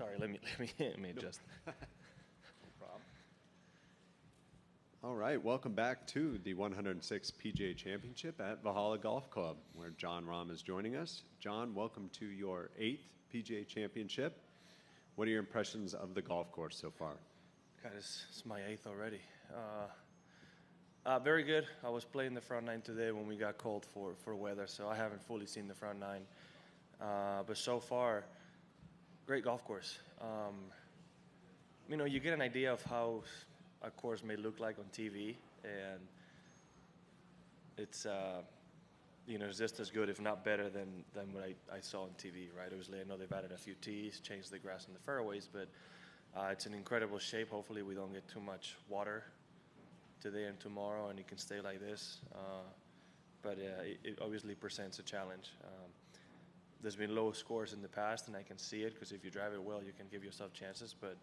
Sorry, let me adjust. No problem. All right, welcome back to the 106th PGA Championship at Valhalla Golf Club, where Jon Rahm is joining us. Jon, welcome to your 8th PGA Championship. What are your impressions of the golf course so far? God, it's my 8th already. Very good. I was playing the front nine today when we got called for weather, so I haven't fully seen the front nine. But so far, great golf course. You get an idea of how a course may look like on TV, and it's it's just as good, if not better, than what I saw on TV, right? Obviously, I know they've added a few tees, changed the grass in the fairways, but it's in incredible shape. Hopefully, we don't get too much water today and tomorrow, and it can stay like this. But it obviously presents a challenge. There's been low scores in the past, and I can see it, because if you drive it well, you can give yourself chances, but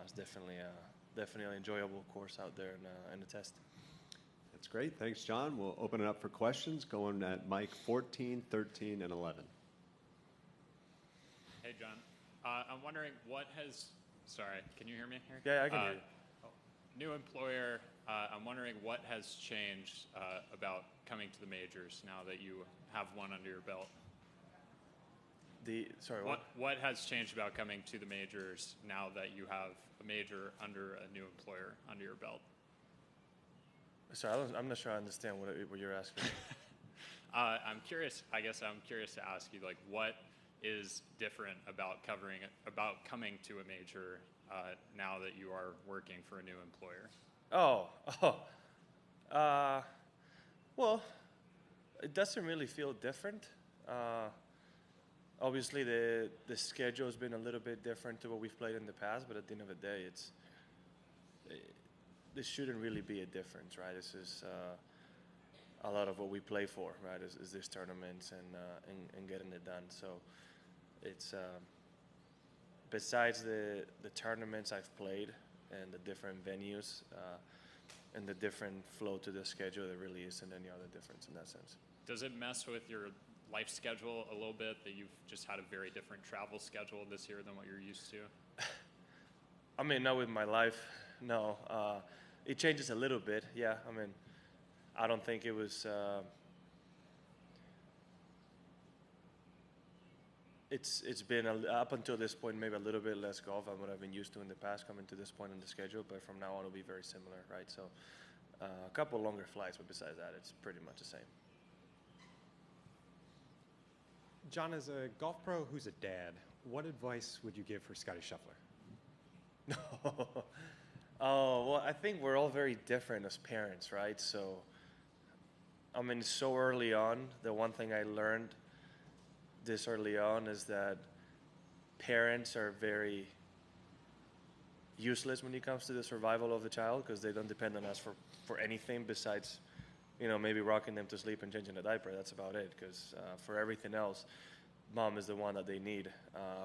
it's definitely an enjoyable course out there in the test. That's great. Thanks, Jon. We'll open it up for questions, going at Mike 14, 13, and 11. Hey, Jon. I'm wondering sorry, can you hear me here? Yeah, I can hear you. New employer, I'm wondering what has changed about coming to the majors now that you have one under your belt? Sorry, what? What has changed about coming to the majors now that you have a major under a new employer under your belt? Sorry, I'm not sure I understand what you're asking. I'm curious. I guess I'm curious to ask you, like, what is different about coming to a major now that you are working for a new employer? Well, it doesn't really feel different. Obviously, the schedule has been a little bit different to what we've played in the past, but at the end of the day, this shouldn't really be a difference, right? This is a lot of what we play for, right? Is these tournaments and getting it done. So it's besides the tournaments I've played and the different venues and the different flow to the schedule, there really isn't any other difference in that sense. Does it mess with your life schedule a little bit that you've just had a very different travel schedule this year than what you're used to? I mean, not with my life, no. It changes a little bit, yeah. I mean, I don't think it was. It's been up until this point maybe a little bit less golf than what I've been used to in the past coming to this point in the schedule, but from now on it'll be very similar, right? So a couple longer flights, but besides that, it's pretty much the same. Jon, as a golf pro who's a dad, what advice would you give for Scotty Scheffler? Oh, well, I think we're all very different as parents, right? So, I mean, so early on, the one thing I learned this early on is that parents are very useless when it comes to the survival of the child, because they don't depend on us for anything besides, maybe rocking them to sleep and changing a diaper. That's about it, because for everything else, mom is the one that they need.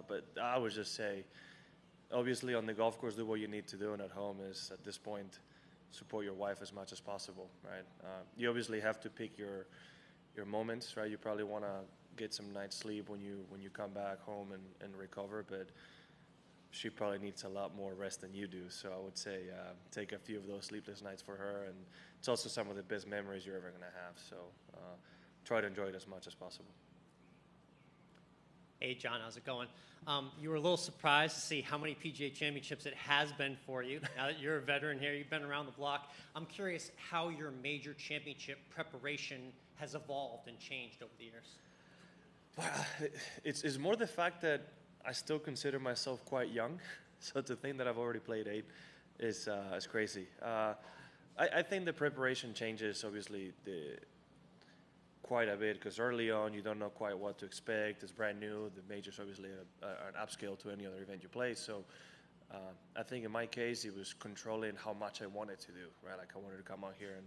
But I would just say, obviously on the golf course, do what you need to do, and at home is, at this point, support your wife as much as possible, right? You obviously have to pick your moments, right? You probably want to get some night's sleep when you come back home and recover, but she probably needs a lot more rest than you do. So I would say take a few of those sleepless nights for her, and it's also some of the best memories you're ever going to have. So try to enjoy it as much as possible. Hey, Jon, how's it going? You were a little surprised to see how many PGA Championships it has been for you. Now that you're a veteran here, you've been around the block. I'm curious how your major championship preparation has evolved and changed over the years. Well, it's more the fact that I still consider myself quite young. So to think that I've already played 8 is crazy. I think the preparation changes, obviously, quite a bit, because early on you don't know quite what to expect. It's brand new. The majors obviously are an upscale to any other event you play. So I think in my case it was controlling how much I wanted to do, right? Like I wanted to come out here and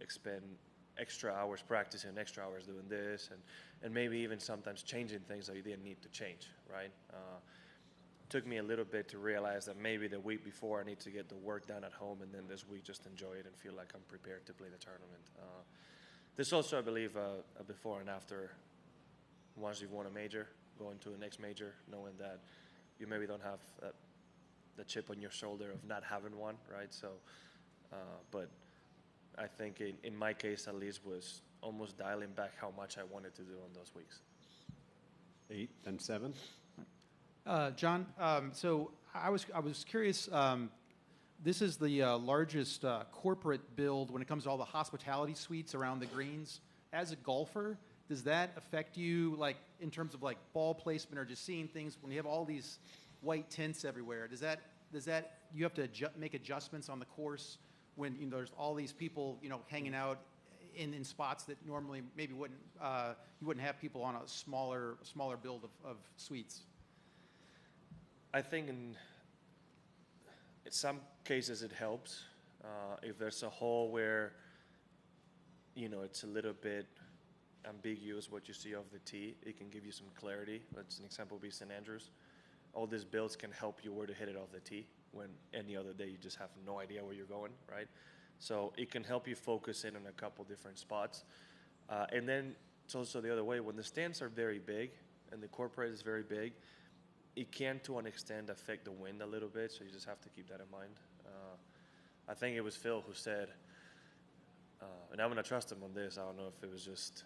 expend extra hours practicing, extra hours doing this, and maybe even sometimes changing things that you didn't need to change, right? Took me a little bit to realize that maybe the week before I need to get the work done at home, and then this week just enjoy it and feel like I'm prepared to play the tournament. There's also, I believe, a before and after. Once you've won a major, going to the next major, knowing that you maybe don't have the chip on your shoulder of not having one, right? So, but I think in my case at least was almost dialing back how much I wanted to do on those weeks. 8, then 7. John, so I was curious. This is the largest corporate build when it comes to all the hospitality suites around the greens. As a golfer, does that affect you, like in terms of like ball placement or just seeing things when you have all these white tints everywhere? Does that you have to make adjustments on the course when there's all these people hanging out in spots that normally maybe wouldn't you wouldn't have people on a smaller build of suites? I think in some cases it helps. If there's a hole where it's a little bit ambiguous what you see off the tee, it can give you some clarity. Let's an example be St. Andrews. All these builds can help you where to hit it off the tee when any other day you just have no idea where you're going, right? So it can help you focus in on a couple different spots. And then it's also the other way. When the stands are very big and the corporate is very big, it can, to an extent, affect the wind a little bit, so you just have to keep that in mind. I think it was Phil who said, and I'm going to trust him on this, I don't know if it was just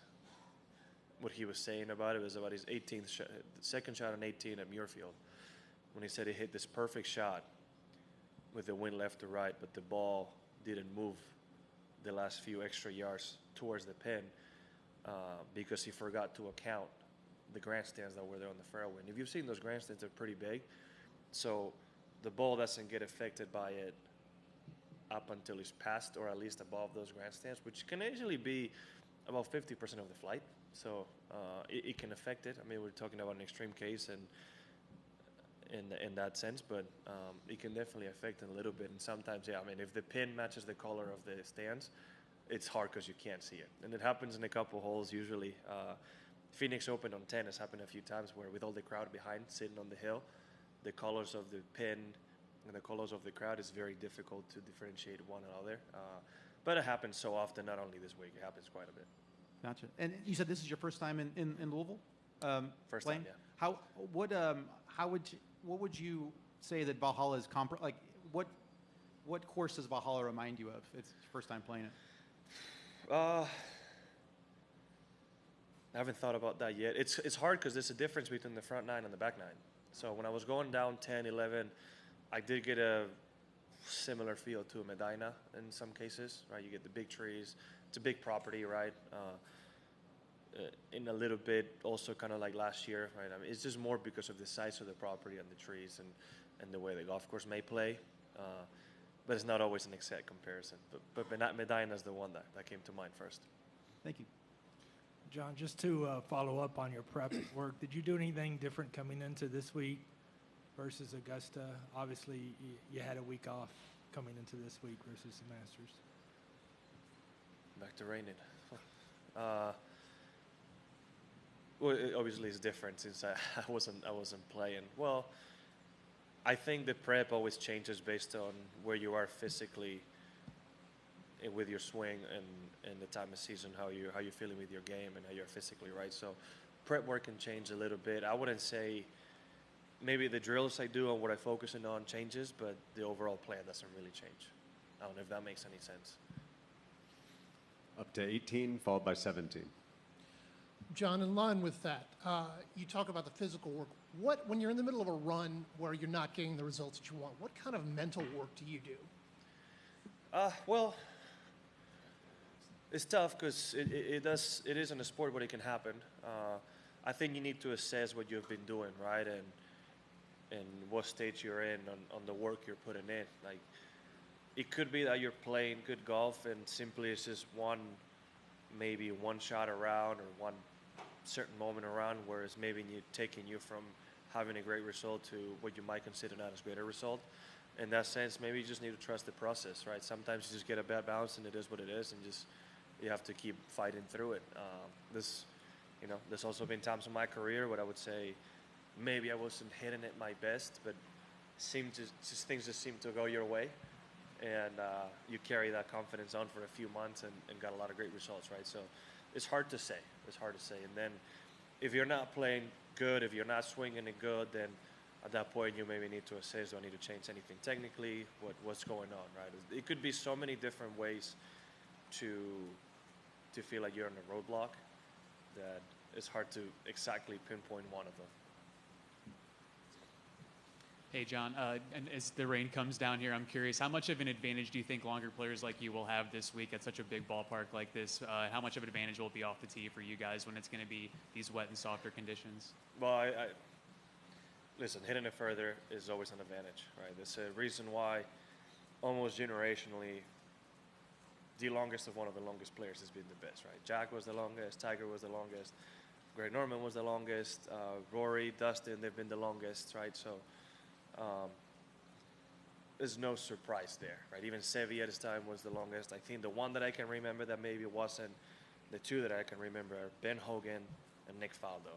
what he was saying about it, was about his 18th shot, second shot on 18 at Muirfield, when he said he hit this perfect shot with the wind left to right, but the ball didn't move the last few extra yards towards the pin because he forgot to account the grandstands that were there on the fairway. And if you've seen those grandstands, they're pretty big. So the ball doesn't get affected by it up until it's past or at least above those grandstands, which can actually be about 50% of the flight. So it can affect it. I mean, we're talking about an extreme case and in that sense, but it can definitely affect it a little bit. And sometimes, yeah, I mean, if the pin matches the color of the stands, it's hard because you can't see it. And it happens in a couple holes usually. Phoenix Open on 10 has happened a few times where with all the crowd behind sitting on the hill, the colors of the pin and the colors of the crowd is very difficult to differentiate one another. But it happens so often, not only this week, it happens quite a bit. Gotcha. And you said this is your first time in Louisville? First playing? time, yeah. What would you say that Valhalla is like? What course does Valhalla remind you of? It's your first time playing it. I haven't thought about that yet. It's hard because there's a difference between the front nine and the back nine. So when I was going down 10, 11, I did get a similar feel to a Medina in some cases, right? You get the big trees. It's a big property, right? In a little bit, also kind of like last year, right? I mean, it's just more because of the size of the property and the trees and the way the golf course may play. But it's not always an exact comparison. But Medina is the one that came to mind first. Thank you. John, just to follow up on your prep work, did you do anything different coming into this week versus Augusta? Obviously, you had a week off coming into this week versus the Masters. Back to raining. Well, obviously it's different since I wasn't playing. Well, I think the prep always changes based on where you are physically with your swing and the time of season, how you're feeling with your game and how you're physically, right? So prep work can change a little bit. I wouldn't say maybe the drills I do and what I focus on changes, but the overall plan doesn't really change. I don't know if that makes any sense. Up to 18, followed by 17. John, in line with that, you talk about the physical work. When you're in the middle of a run where you're not getting the results that you want, what kind of mental work do you do? Well, it's tough because it is in a sport where it can happen. I think you need to assess what you've been doing, right, and what stage you're in on the work you're putting in. Like, it could be that you're playing good golf and simply it's just maybe one shot around or one certain moment around, whereas maybe taking you from having a great result to what you might consider not as great a result. In that sense, maybe you just need to trust the process, right? Sometimes you just get a bad bounce and it is what it is, and you have to keep fighting through it. There's also been times in my career where I would say maybe I wasn't hitting it my best, but things just seem to go your way, and you carry that confidence on for a few months and got a lot of great results, right? So it's hard to say. And then if you're not playing good, if you're not swinging it good, then at that point, you maybe need to assess, do I need to change anything technically? What's going on, right? It could be so many different ways to feel like you're on a roadblock that it's hard to exactly pinpoint one of them. Hey, John, and as the rain comes down here, I'm curious, how much of an advantage do you think longer players like you will have this week at such a big ballpark like this? How much of an advantage will it be off the tee for you guys when it's going to be these wet and softer conditions? Well, listen, hitting it further is always an advantage, right? There's a reason why almost generationally the longest of one of the longest players has been the best, right? Jack was the longest, Tiger was the longest, Greg Norman was the longest, Rory, Dustin, they've been the longest, right? So there's no surprise there, right? Even Seve at his time was the longest. I think the one that I can remember that maybe wasn't, the two that I can remember are Ben Hogan and Nick Faldo,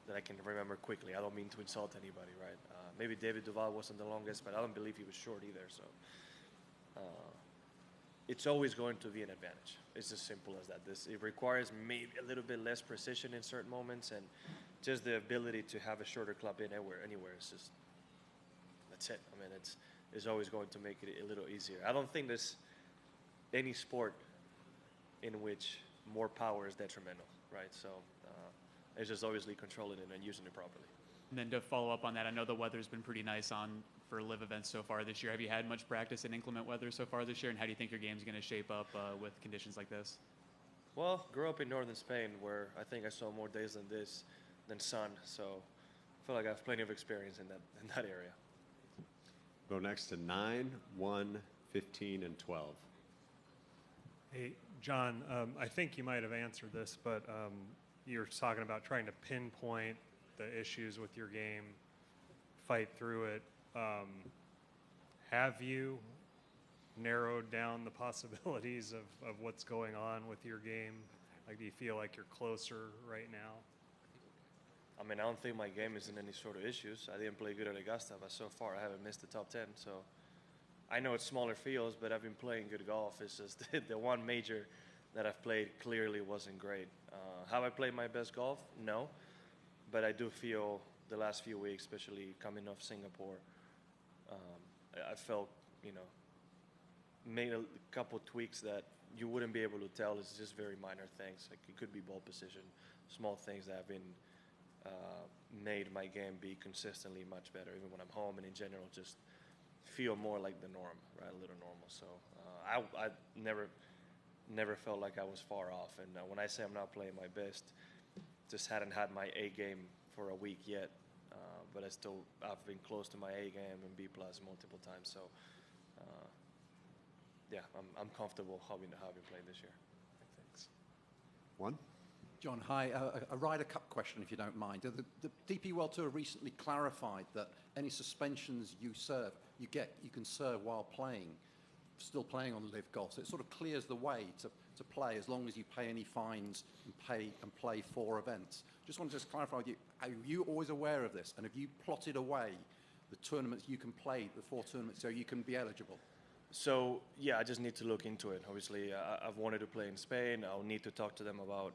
that I can remember quickly. I don't mean to insult anybody, right? Maybe David Duval wasn't the longest, but I don't believe he was short either. So it's always going to be an advantage. It's as simple as that. It requires maybe a little bit less precision in certain moments, and just the ability to have a shorter club in anywhere is just, that's it. I mean, it's always going to make it a little easier. I don't think there's any sport in which more power is detrimental, right? So it's just obviously controlling it and using it properly. And then to follow up on that, I know the weather's been pretty nice for live events so far this year. Have you had much practice in inclement weather so far this year, and how do you think your game's going to shape up with conditions like this? Well, grew up in northern Spain, where I think I saw more days than sun, so I feel like I have plenty of experience in that area. Go next to 9, 1, 15, and 12. Hey, John, I think you might have answered this, but you're talking about trying to pinpoint the issues with your game, fight through it. Have you narrowed down the possibilities of what's going on with your game? Like, do you feel like you're closer right now? I mean, I don't think my game is in any sort of issues. I didn't play good at Augusta, but so far I haven't missed the top 10. So I know it's smaller fields, but I've been playing good golf. It's just the one major that I've played clearly wasn't great. Have I played my best golf? No. But I do feel the last few weeks, especially coming off Singapore, I felt, made a couple tweaks that you wouldn't be able to tell. It's just very minor things. Like, it could be ball position, small things that have been made my game be consistently much better, even when I'm home, and in general just feel more like the norm, right? A little normal. So I never felt like I was far off. And when I say I'm not playing my best, just hadn't had my A game for a week yet. But I've been close to my A game and B plus multiple times. So yeah, I'm comfortable having played this year. Thanks. 1. John, hi. A Ryder Cup question, if you don't mind. The DP World Tour recently clarified that any suspensions you can serve while still playing on Live Golf. So it sort of clears the way to play as long as you pay any fines and play 4 events. Just wanted to clarify with you, are you always aware of this? And have you plotted away the tournaments you can play, the 4 tournaments, so you can be eligible? So yeah, I just need to look into it. Obviously, I've wanted to play in Spain. I'll need to talk to them about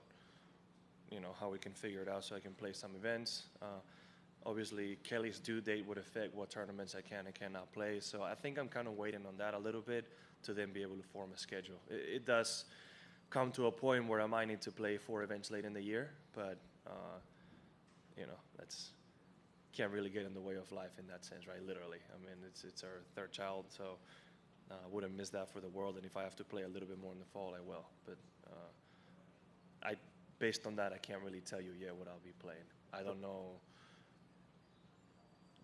how we can figure it out so I can play some events. Obviously, Kelly's due date would affect what tournaments I can and cannot play. So I think I'm kind of waiting on that a little bit to then be able to form a schedule. It does come to a point where I might need to play 4 events late in the year, but that's can't really get in the way of life in that sense, right? Literally. I mean, it's our 3rd child, so I wouldn't miss that for the world. And if I have to play a little bit more in the fall, I will. But based on that, I can't really tell you yet what I'll be playing. I don't know.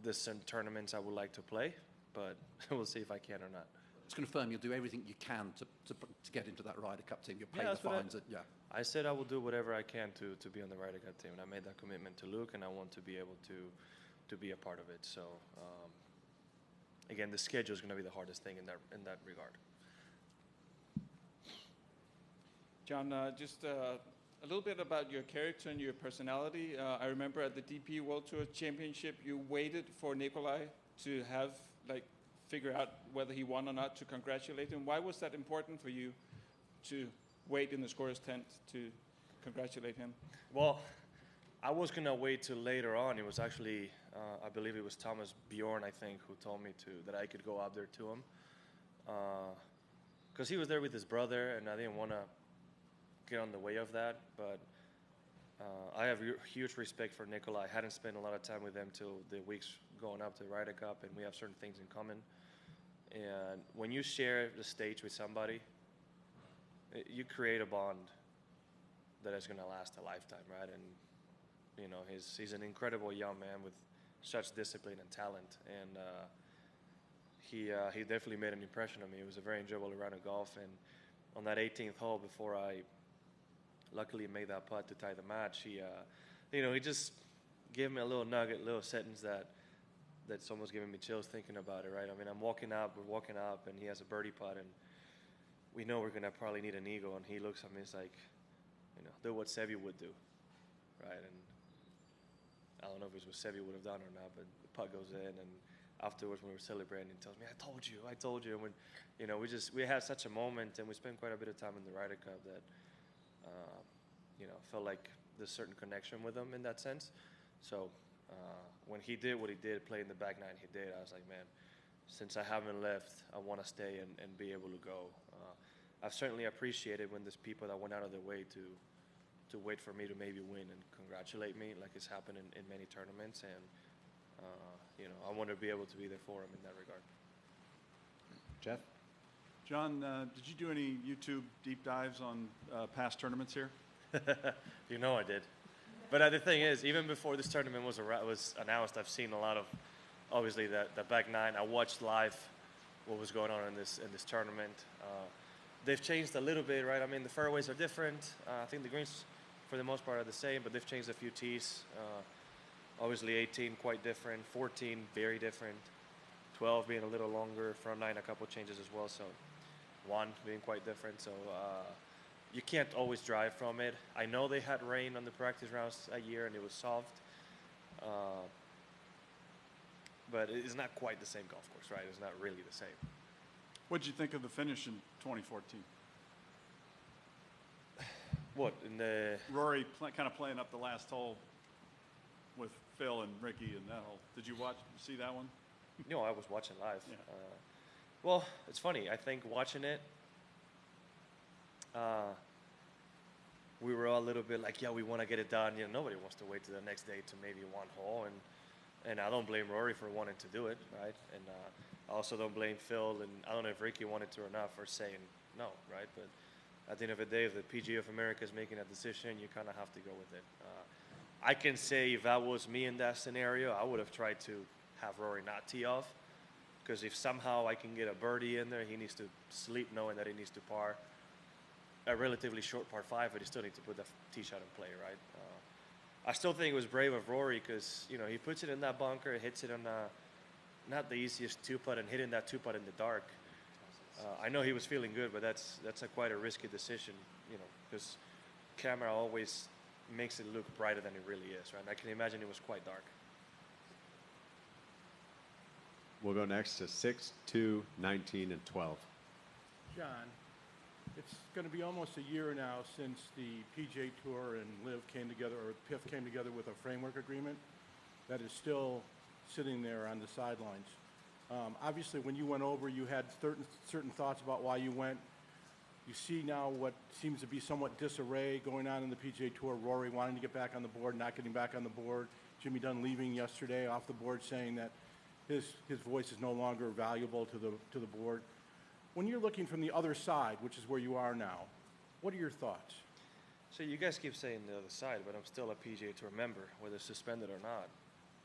There's some tournaments I would like to play, but we'll see if I can or not. Just confirm you'll do everything you can to get into that Ryder Cup team. You'll pay the fines. I said I will do whatever I can to be on the Ryder Cup team, and I made that commitment to Luke, and I want to be able to be a part of it. So again, the schedule is going to be the hardest thing in that regard. John, just a little bit about your character and your personality. I remember at the DP World Tour Championship, you waited for Nikolai to figure out whether he won or not to congratulate him. Why was that important for you to wait in the scorer's tent to congratulate him? Well, I was going to wait till later on. It was actually I believe it was Thomas Bjorn, I think, who told me that I could go out there to him. Because he was there with his brother, and I didn't want to get on the way of that. But I have huge respect for Nikolai. I hadn't spent a lot of time with him till the weeks going up to the Ryder Cup, and we have certain things in common. And when you share the stage with somebody, you create a bond that is going to last a lifetime, right? And you know, he's an incredible young man with such discipline and talent, and he definitely made an impression on me. It was a very enjoyable round of golf, and on that 18th hole, before I luckily made that putt to tie the match, he just gave me a little nugget, little sentence that's almost giving me chills thinking about it, right? I mean, we're walking up, and he has a birdie putt, and we know we're gonna probably need an eagle, and he looks at me, it's like, do what Seve would do, right? And I don't know if it's what Seve would have done or not, but the putt goes in, and afterwards when we were celebrating, he tells me, I told you. And when, we had such a moment, and we spent quite a bit of time in the Ryder Cup that, felt like there's a certain connection with him in that sense. So when he did what he did, playing the back nine he did, I was like, man, since I haven't left, I want to stay and be able to go. I've certainly appreciated when there's people that went out of their way to wait for me to maybe win and congratulate me, like it's happened in many tournaments. And, I want to be able to be there for him in that regard. Jeff? John, did you do any YouTube deep dives on past tournaments here? I did. But the thing is, even before this tournament was announced, I've seen a lot of, obviously, the back nine. I watched live what was going on in this tournament. They've changed a little bit, right? I mean, the fairways are different. I think the greens, for the most part, are the same, but they've changed a few tees. Obviously, 18 quite different, 14 very different, 12 being a little longer, front nine a couple changes as well. So 1 being quite different. So you can't always drive from it. I know they had rain on the practice rounds a year, and it was soft. But it's not quite the same golf course, right? It's not really the same. What did you think of the finish in 2014? What, in the... Rory kind of playing up the last hole with Phil and Ricky and that hole. Did you see that one? No, I was watching live. Yeah. Well, it's funny. I think watching it, we were all a little bit like, yeah, we want to get it done. Nobody wants to wait to the next day to maybe one hole. And I don't blame Rory for wanting to do it, right? And I also don't blame Phil, and I don't know if Ricky wanted to or not, for saying no, right? But at the end of the day, if the PGA of America is making a decision, you kind of have to go with it. I can say if that was me in that scenario, I would have tried to have Rory not tee off, because if somehow I can get a birdie in there, he needs to sleep knowing that he needs to par a relatively short par 5, but he still needs to put the tee shot in play, right? I still think it was brave of Rory because, he puts it in that bunker, hits it on not the easiest 2-putt, and hitting that 2-putt in the dark. I know he was feeling good, but that's quite a risky decision, because camera always makes it look brighter than it really is, right? And I can imagine it was quite dark. We'll go next to 6, 2, 19, and 12. John, it's going to be almost a year now since the PGA Tour and LIV came together, or PIF came together with a framework agreement that is still sitting there on the sidelines. Obviously, when you went over, you had certain thoughts about why you went. You see now what seems to be somewhat disarray going on in the PGA Tour. Rory wanting to get back on the board, not getting back on the board. Jimmy Dunn leaving yesterday off the board, saying that his voice is no longer valuable to the board. When you're looking from the other side, which is where you are now, what are your thoughts? So you guys keep saying the other side, but I'm still a PGA Tour member, whether suspended or not.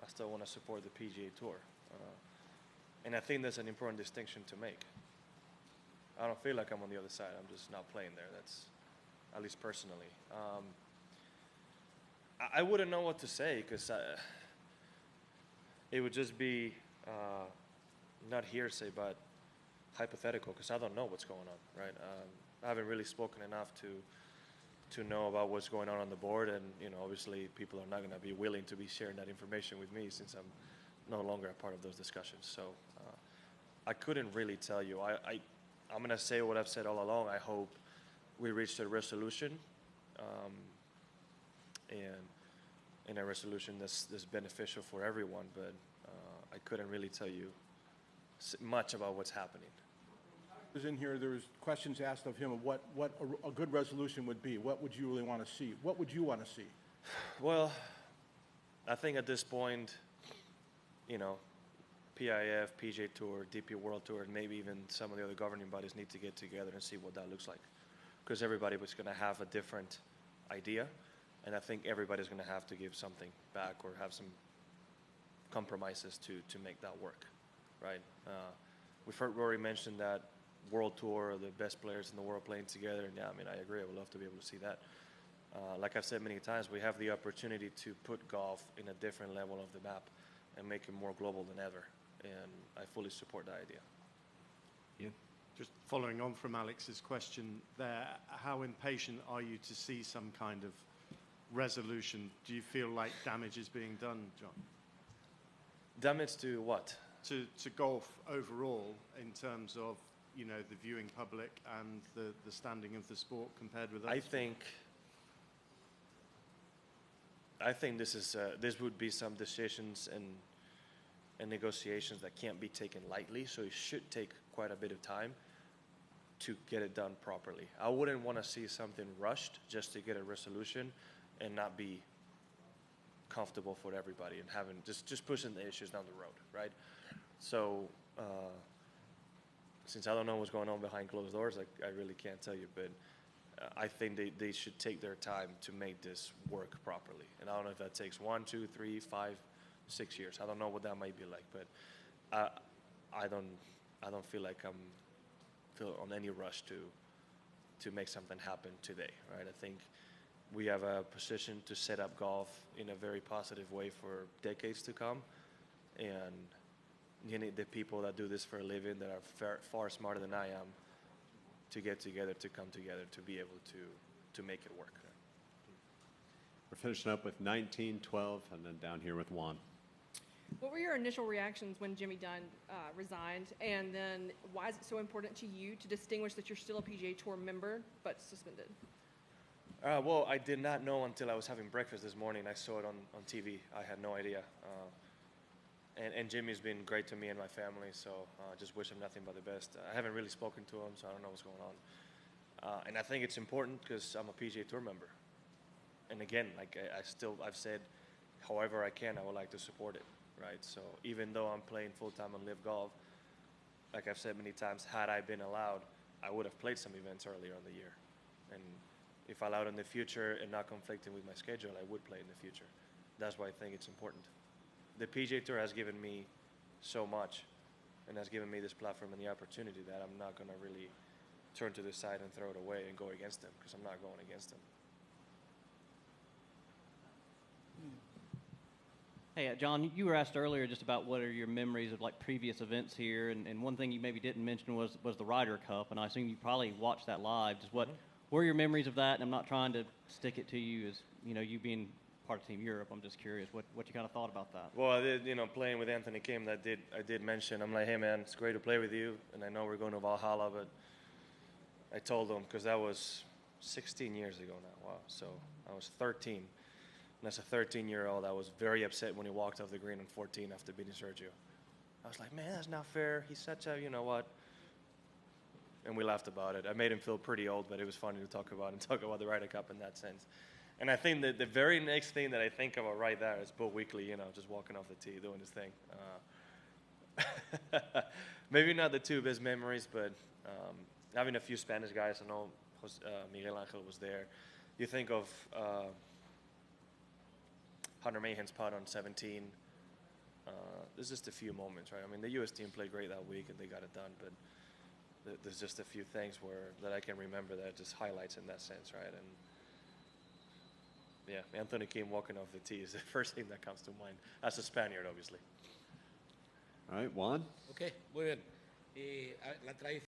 I still want to support the PGA Tour. And I think that's an important distinction to make. I don't feel like I'm on the other side. I'm just not playing there. That's, at least personally. I wouldn't know what to say, because it would just be not hearsay, but hypothetical, because I don't know what's going on, right? I haven't really spoken enough to know about what's going on the board, and obviously people are not going to be willing to be sharing that information with me since I'm no longer a part of those discussions. So I couldn't really tell you. I'm going to say what I've said all along. I hope we reach a resolution, and in a resolution that's beneficial for everyone. But I couldn't really tell you much about what's happening. Was in here, there was questions asked of him of what a good resolution would be. What would you really want to see? What would you want to see? Well, I think at this point, you know, PIF, PGA Tour, DP World Tour, and maybe even some of the other governing bodies need to get together and see what that looks like. Because everybody was going to have a different idea, and I think everybody's going to have to give something back or have some compromises to make that work, right? We've heard Rory mention that World Tour, the best players in the world playing together, and yeah, I mean, I agree. I would love to be able to see that. Like I've said many times, we have the opportunity to put golf in a different level of the map and make it more global than ever, and I fully support that idea. Yeah. Just following on from Alex's question there, how impatient are you to see some kind of resolution? Do you feel like damage is being done, John? Damage to what? To golf overall, in terms of, you know, the viewing public and the standing of the sport compared with others? I think this would be some decisions and negotiations that can't be taken lightly, so it should take quite a bit of time to get it done properly. I wouldn't want to see something rushed just to get a resolution and not be comfortable for everybody and having just pushing the issues down the road, right? So since I don't know what's going on behind closed doors, I really can't tell you, but I think they should take their time to make this work properly. And I don't know if that takes 1, 2, 3, 5, 6 years. I don't know what that might be like, but I don't feel like I'm on any rush to make something happen today, right? I think we have a position to set up golf in a very positive way for decades to come, and you need the people that do this for a living that are far smarter than I am to get together, to come together, to be able to make it work. We're finishing up with 19, 12, and then down here with Juan. What were your initial reactions when Jimmy Dunn resigned? And then why is it so important to you to distinguish that you're still a PGA Tour member but suspended? Well, I did not know until I was having breakfast this morning. I saw it on TV. I had no idea. And Jimmy's been great to me and my family, so I just wish him nothing but the best. I haven't really spoken to him, so I don't know what's going on. And I think it's important because I'm a PGA Tour member. And again, like I've said, however I can, I would like to support it, right? So even though I'm playing full-time on Live Golf, like I've said many times, had I been allowed, I would have played some events earlier in the year. And if allowed in the future and not conflicting with my schedule, I would play in the future. That's why I think it's important. The PGA Tour has given me so much and has given me this platform and the opportunity that I'm not going to really turn to the side and throw it away and go against them, because I'm not going against them. Hey, John, you were asked earlier just about what are your memories of like previous events here, and one thing you maybe didn't mention was the Ryder Cup, and I assume you probably watched that live. Just what were your memories of that? And I'm not trying to stick it to you as, you know, you being part of Team Europe. I'm just curious what you kind of thought about that. Well, I did, playing with Anthony Kim, I did mention, I'm like, hey man, it's great to play with you, and I know we're going to Valhalla, but I told him, because that was 16 years ago now, wow, so I was 13, and as a 13-year-old, I was very upset when he walked off the green on 14 after beating Sergio. I was like, man, that's not fair, he's such a, you know what, and we laughed about it. I made him feel pretty old, but it was funny to talk about the Ryder Cup in that sense. And I think that the very next thing that I think about right there is Bo Weekley, just walking off the tee, doing his thing. Maybe not the two best memories, but having a few Spanish guys. I know Miguel Angel was there. You think of Hunter Mahan's putt on 17. There's just a few moments, right? I mean, the U.S. team played great that week, and they got it done, but there's just a few things that I can remember that just highlights in that sense, right? And yeah, Anthony Kim walking off the tee is the first thing that comes to mind, as a Spaniard, obviously. All right, Juan? Ok, muy bien. La tradición